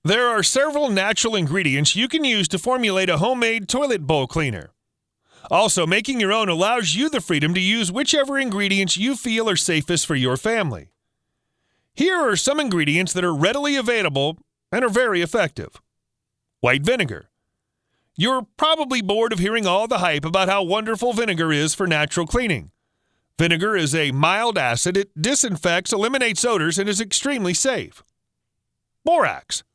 There are several natural ingredients you can use to formulate a homemade toilet bowl cleaner. Also, making your own allows you the freedom to use whichever ingredients you feel are safest for your family. Here are some ingredients that are readily available and are very effective. White vinegar. You're probably bored of hearing all the hype about how wonderful vinegar is for natural cleaning. Vinegar is a mild acid. It disinfects, eliminates odors, and is extremely safe. Borax.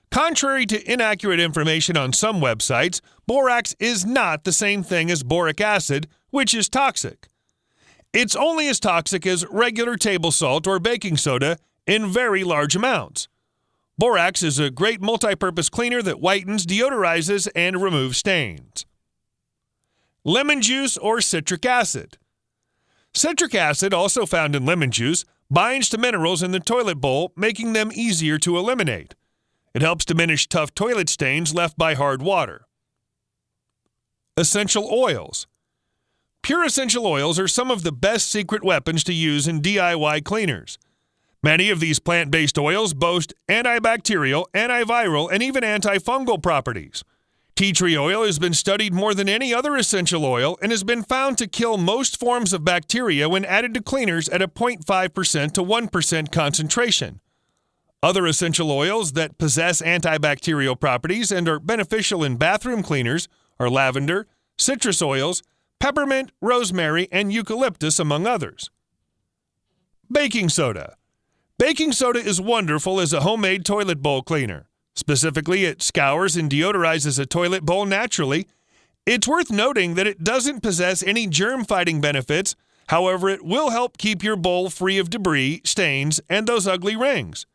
Contrary to inaccurate information on some websites, borax is not the same thing as boric acid, which is toxic. It's only as toxic as regular table salt or baking soda in very large amounts. Borax is a great multi-purpose cleaner that whitens, deodorizes, and removes stains. Lemon juice or citric acid. Citric acid, also found in lemon juice, binds to minerals in the toilet bowl, making them easier to eliminate. It helps diminish tough toilet stains left by hard water. Essential oils. Pure essential oils are some of the best secret weapons to use in DIY cleaners. Many of these plant-based oils boast antibacterial, antiviral, and even antifungal properties. Tea tree oil has been studied more than any other essential oil and has been found to kill most forms of bacteria when added to cleaners at a 0.5% to 1% concentration. Other essential oils that possess antibacterial properties and are beneficial in bathroom cleaners are lavender, citrus oils, peppermint, rosemary, and eucalyptus, among others. Baking soda. Baking soda is wonderful as a homemade toilet bowl cleaner. Specifically, it scours and deodorizes a toilet bowl naturally. It's worth noting that it doesn't possess any germ-fighting benefits. However, it will help keep your bowl free of debris, stains, and those ugly rings.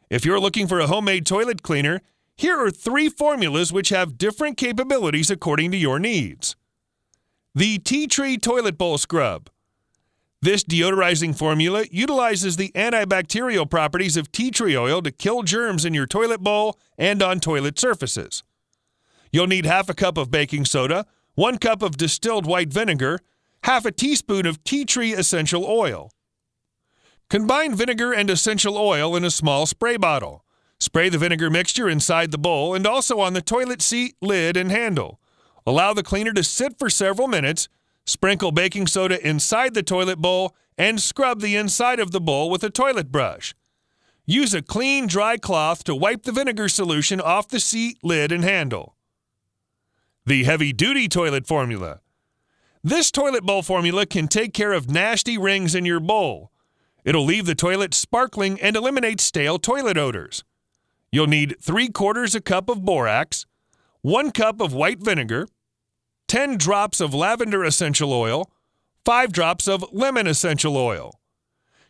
If you're looking for a homemade toilet cleaner, here are 3 formulas which have different capabilities according to your needs. The Tea Tree Toilet Bowl Scrub. This deodorizing formula utilizes the antibacterial properties of tea tree oil to kill germs in your toilet bowl and on toilet surfaces. You'll need half a cup of baking soda, 1 cup of distilled white vinegar, half a teaspoon of tea tree essential oil. Combine vinegar and essential oil in a small spray bottle. Spray the vinegar mixture inside the bowl and also on the toilet seat, lid, and handle. Allow the cleaner to sit for several minutes. Sprinkle baking soda inside the toilet bowl and scrub the inside of the bowl with a toilet brush. Use a clean, dry cloth to wipe the vinegar solution off the seat, lid, and handle. The heavy-duty toilet formula. This toilet bowl formula can take care of nasty rings in your bowl. It'll leave the toilet sparkling and eliminate stale toilet odors. You'll need 3/4 cup of borax, 1 cup of white vinegar, 10 drops of lavender essential oil, 5 drops of lemon essential oil.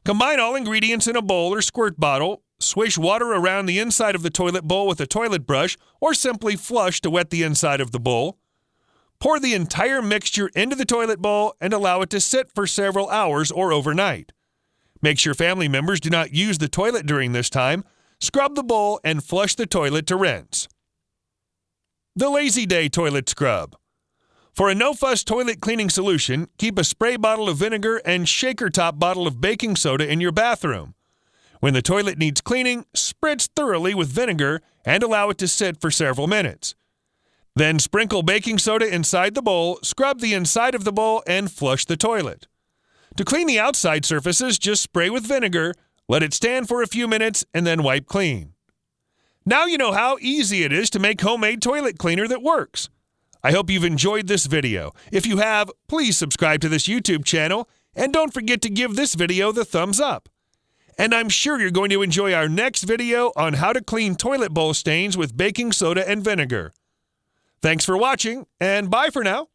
Combine all ingredients in a bowl or squirt bottle, swish water around the inside of the toilet bowl with a toilet brush, or simply flush to wet the inside of the bowl. Pour the entire mixture into the toilet bowl and allow it to sit for several hours or overnight. Make sure family members do not use the toilet during this time. Scrub the bowl and flush the toilet to rinse. The Lazy Day Toilet Scrub. For a no-fuss toilet cleaning solution, keep a spray bottle of vinegar and shaker top bottle of baking soda in your bathroom. When the toilet needs cleaning, spritz thoroughly with vinegar and allow it to sit for several minutes. Then sprinkle baking soda inside the bowl, scrub the inside of the bowl, and flush the toilet. To clean the outside surfaces, just spray with vinegar, let it stand for a few minutes, and then wipe clean. Now you know how easy it is to make homemade toilet cleaner that works. I hope you've enjoyed this video. If you have, please subscribe to this YouTube channel, and don't forget to give this video the thumbs up. And I'm sure you're going to enjoy our next video on how to clean toilet bowl stains with baking soda and vinegar. Thanks for watching, and bye for now.